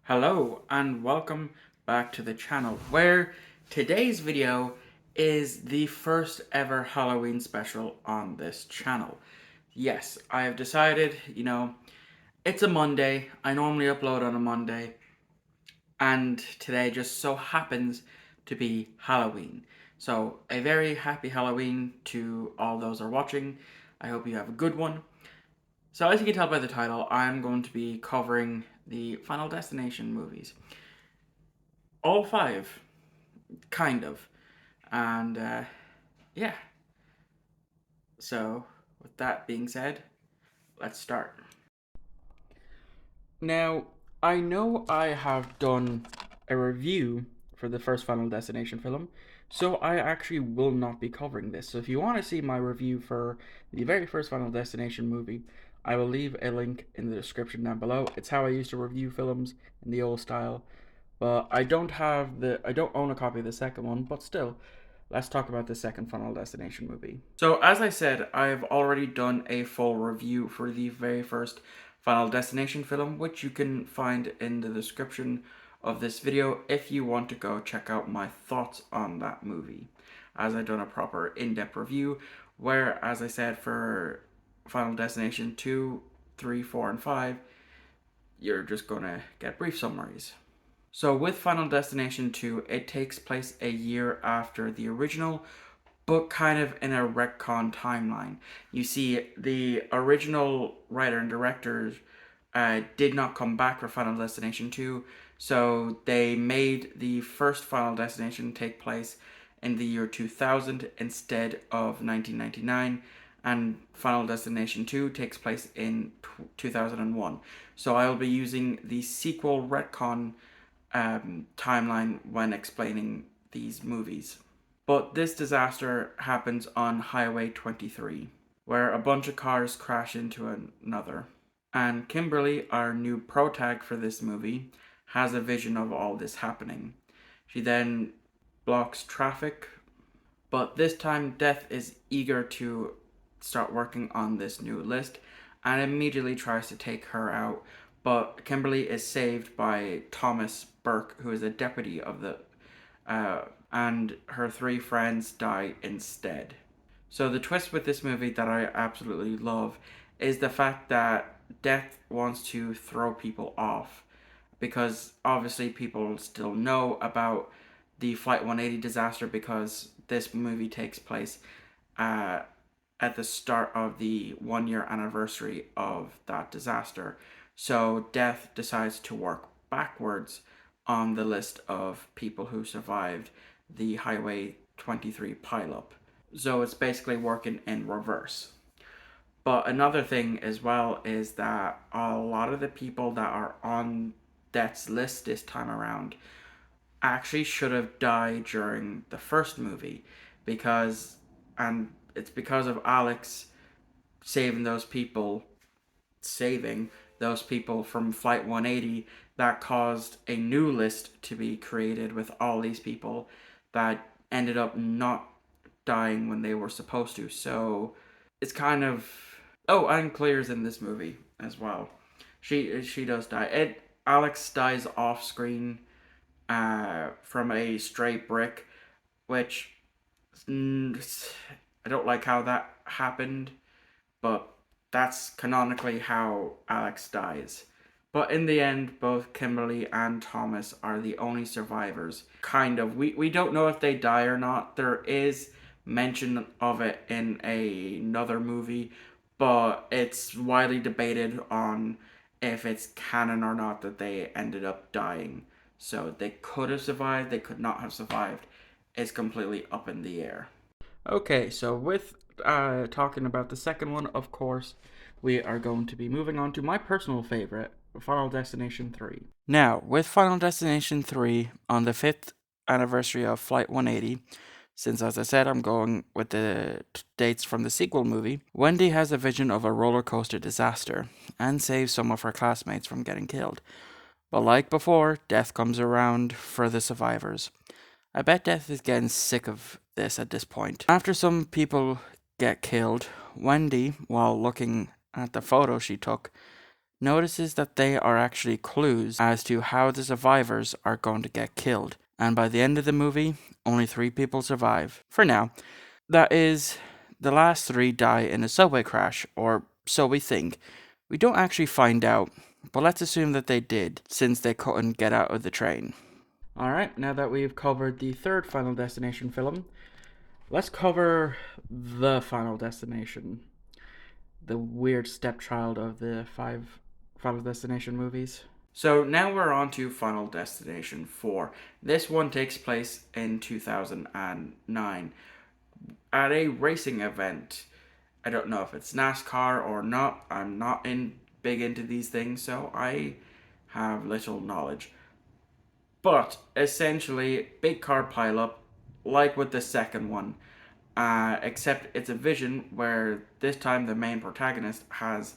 Hello and welcome back to the channel where today's video is the first ever Halloween special on this channel. Yes, I have decided, it's a Monday. I normally upload on a Monday and today just so happens to be Halloween. So a very happy Halloween to all those who are watching. I hope you have a good one. So as you can tell by the title, I'm going to be covering the Final Destination movies. All five, kind of. And yeah, so with that being said, let's start. Now, I know I have done a review for the first Final Destination film, so I actually will not be covering this. So if you want to see my review for the very first Final Destination movie, I will leave a link in the description down below. It's how I used to review films in the old style. But I don't own a copy of the second one, but still, let's talk about the second Final Destination movie. So, as I said, I've already done a full review for the very first Final Destination film, which you can find in the description of this video if you want to go check out my thoughts on that movie. As I've done a proper in-depth review, where, as I said, for Final Destination 2, 3, 4, and 5, you're just gonna get brief summaries. So with Final Destination 2, it takes place a year after the original, but kind of in a retcon timeline. You see, the original writer and directors did not come back for Final Destination 2, so they made the first Final Destination take place in the year 2000 instead of 1999, and Final Destination 2 takes place in 2001. So I will be using the sequel retcon timeline when explaining these movies. But this disaster happens on Highway 23, where a bunch of cars crash into another. And Kimberly, our new protag for this movie, has a vision of all this happening. She then blocks traffic, but this time Death is eager to start working on this new list and immediately tries to take her out. But Kimberly is saved by Thomas Burke, who is a deputy of the, and her three friends die instead. So the twist with this movie that I absolutely love is the fact that Death wants to throw people off, because obviously people still know about the Flight 180 disaster because this movie takes place at the start of the 1 year anniversary of that disaster. So Death decides to work backwards on the list of people who survived the Highway 23 pileup. So it's basically working in reverse. But another thing as well is that a lot of the people that are on Death's list this time around actually should have died during the first movie, because, and it's because of Alex saving those people from Flight 180 that caused a new list to be created with all these people that ended up not dying when they were supposed to. So it's kind of, oh, and Claire's in this movie as well. She does die. Alex dies off screen from a stray brick, which I don't like how that happened, but that's canonically how Alex dies. But in the end, both Kimberly and Thomas are the only survivors. Kind of. We don't know if they die or not. There is mention of it in another movie, but it's widely debated on if it's canon or not that they ended up dying. So they could have survived, they could not have survived. It's completely up in the air. Okay, so with talking about the second one, of course, we are going to be moving on to my personal favorite, Final Destination 3. Now, with Final Destination 3, on the 5th anniversary of Flight 180, since as I said I'm going with the dates from the sequel movie, Wendy has a vision of a roller coaster disaster and saves some of her classmates from getting killed. But like before, Death comes around for the survivors. I bet Death is getting sick of this at this point. After some people get killed, Wendy, while looking at the photo she took, notices that they are actually clues as to how the survivors are going to get killed. And by the end of the movie, only 3 people survive. For now. That is, the last 3 die in a subway crash, or so we think. We don't actually find out, but let's assume that they did, since they couldn't get out of the train. Alright, now that we've covered the third Final Destination film, let's cover the Final Destination. The weird stepchild of the 5 Final Destination movies. So now we're on to Final Destination 4. This one takes place in 2009 at a racing event. I don't know if it's NASCAR or not. I'm not big into these things, so I have little knowledge. But essentially, big car pileup, like with the second one, except it's a vision where this time the main protagonist has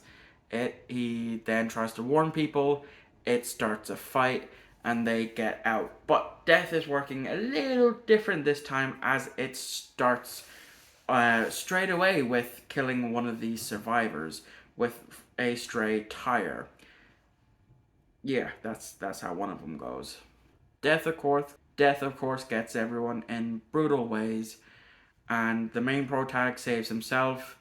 it. He then tries to warn people. It starts a fight, and they get out. But death is working a little different this time, as it starts straight away with killing one of these survivors with a stray tire. Yeah, that's how one of them goes. Death of course gets everyone in brutal ways, and the main protag saves himself,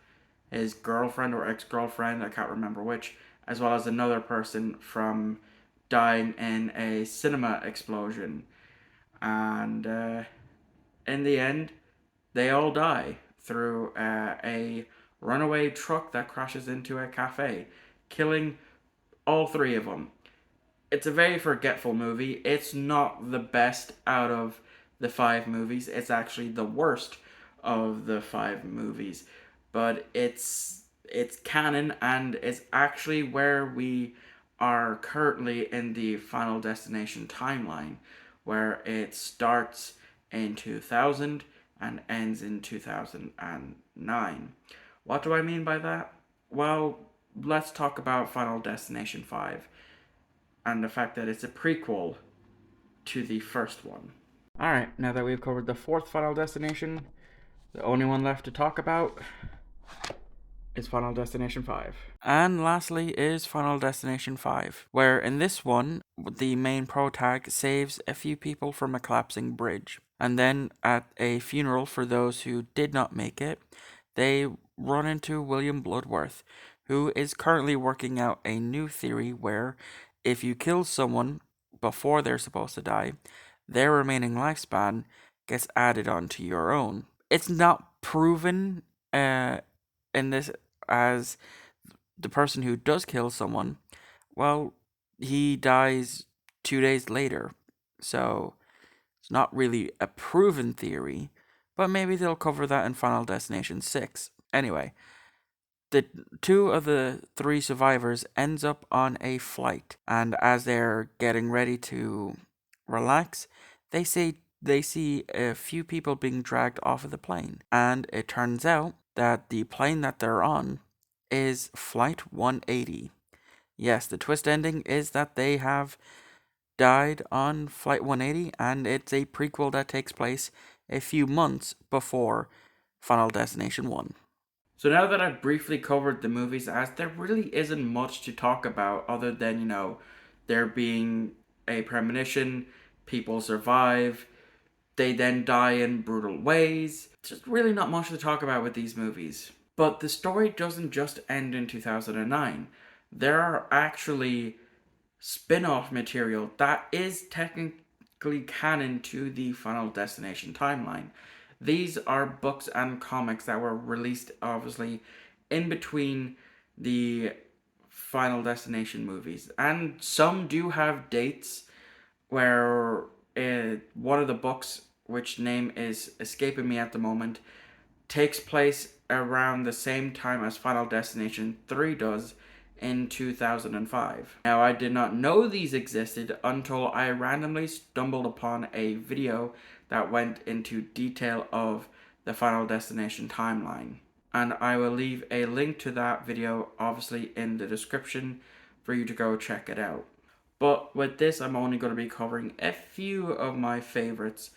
his girlfriend or ex-girlfriend, I can't remember which, as well as another person from dying in a cinema explosion. And in the end, they all die through a runaway truck that crashes into a cafe, killing all 3 of them. It's a very forgetful movie. It's not the best out of the 5 movies. It's actually the worst of the 5 movies. But it's canon, and it's actually where we are currently in the Final Destination timeline, where it starts in 2000 and ends in 2009. What do I mean by that? Well, let's talk about Final Destination 5 and the fact that it's a prequel to the first one. Alright, now that we've covered the 4th Final Destination, the only one left to talk about is Final Destination 5. And lastly is Final Destination 5, where in this one, the main protag saves a few people from a collapsing bridge. And then at a funeral for those who did not make it, they run into William Bloodworth, who is currently working out a new theory where if you kill someone before they're supposed to die, their remaining lifespan gets added onto your own. It's not proven in this, as the person who does kill someone, well, he dies 2 days later. So it's not really a proven theory, but maybe they'll cover that in Final Destination 6. Anyway, the 2 of the 3 survivors ends up on a flight, and as they're getting ready to relax, they see a few people being dragged off of the plane, and it turns out that the plane that they're on is Flight 180. Yes, the twist ending is that they have died on Flight 180, and it's a prequel that takes place a few months before Final Destination 1. So now that I've briefly covered the movies, as there really isn't much to talk about other than, there being a premonition, people survive, they then die in brutal ways. Just really not much to talk about with these movies. But the story doesn't just end in 2009. There are actually spin-off material that is technically canon to the Final Destination timeline. These are books and comics that were released, obviously, in between the Final Destination movies. And some do have dates where one of the books, which name is escaping me at the moment, takes place around the same time as Final Destination 3 does in 2005. Now, I did not know these existed until I randomly stumbled upon a video that went into detail of the Final Destination timeline. And I will leave a link to that video, obviously, in the description for you to go check it out. But with this, I'm only going to be covering a few of my favorites.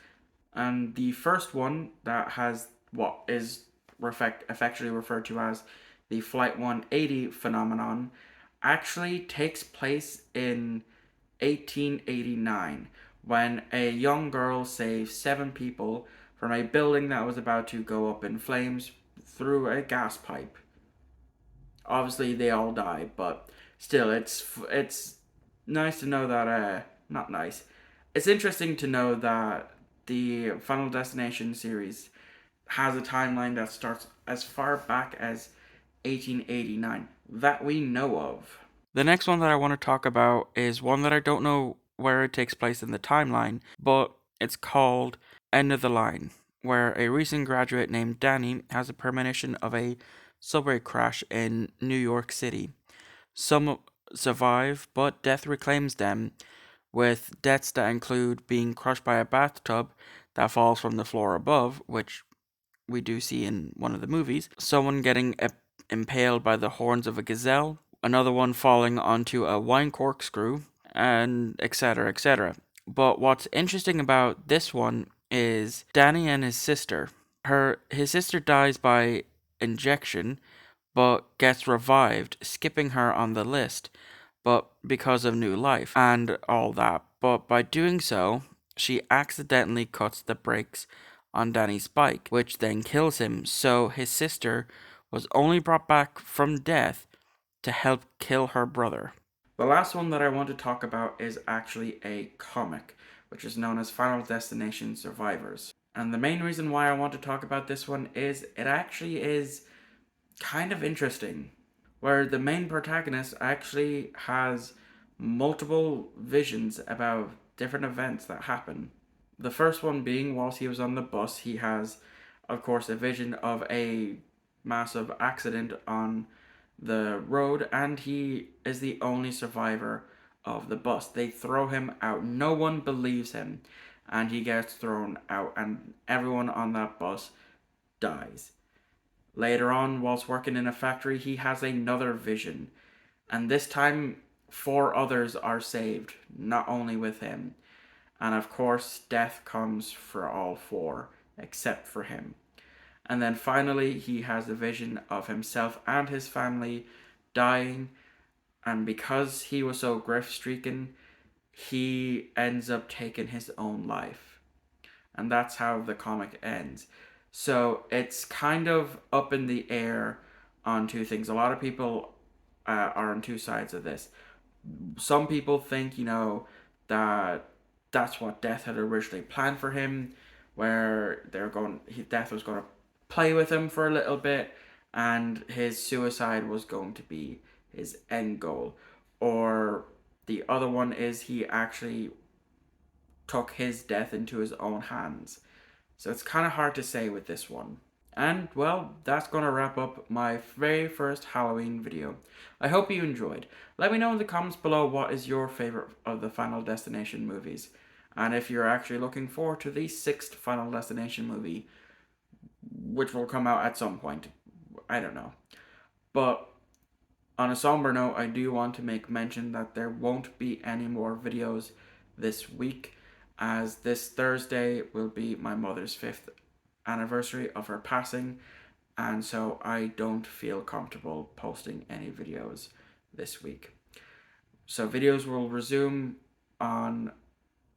And the first one that has what is affectionately referred to as the Flight 180 phenomenon, actually takes place in 1889 when a young girl saves 7 people from a building that was about to go up in flames through a gas pipe. Obviously, they all die, but still, it's nice to know that. Not nice. It's interesting to know that the Final Destination series has a timeline that starts as far back as 1889 that we know of. The next one that I want to talk about is one that I don't know where it takes place in the timeline, but it's called End of the Line, where a recent graduate named Danny has a premonition of a subway crash in New York City. Some survive, but death reclaims them, with deaths that include being crushed by a bathtub that falls from the floor above, which we do see in one of the movies, someone getting impaled by the horns of a gazelle, another one falling onto a wine corkscrew, and etc. etc. But what's interesting about this one is Danny and his sister. His sister dies by injection, but gets revived, skipping her on the list, but because of new life and all that. But by doing so, she accidentally cuts the brakes on Danny's bike, which then kills him. So his sister was only brought back from death to help kill her brother. The last one that I want to talk about is actually a comic, which is known as Final Destination Survivors. And the main reason why I want to talk about this one is it actually is kind of interesting, where the main protagonist actually has multiple visions about different events that happen. The first one being whilst he was on the bus, he has, of course, a vision of a massive accident on the road, and he is the only survivor of the bus. They throw him out. No one believes him, and he gets thrown out, and everyone on that bus dies. Later on, whilst working in a factory, he has another vision, and this time 4 others are saved, not only with him. And of course, death comes for all 4, except for him. And then finally, he has a vision of himself and his family dying, and because he was so grief stricken, he ends up taking his own life. And that's how the comic ends. So it's kind of up in the air on two things. A lot of people are on two sides of this. Some people think, that that's what Death had originally planned for him, where Death was going to play with him for a little bit, and his suicide was going to be his end goal. Or the other one is he actually took his death into his own hands. So it's kind of hard to say with this one. And, well, that's going to wrap up my very first Halloween video. I hope you enjoyed. Let me know in the comments below what is your favorite of the Final Destination movies. And if you're actually looking forward to the 6th Final Destination movie, which will come out at some point. I don't know. But on a somber note, I do want to make mention that there won't be any more videos this week, as this Thursday will be my mother's 5th anniversary of her passing, and so I don't feel comfortable posting any videos this week. So videos will resume on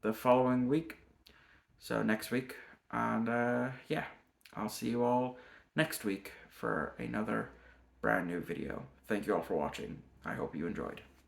the following week, so next week, and yeah, I'll see you all next week for another brand new video. Thank you all for watching. I hope you enjoyed.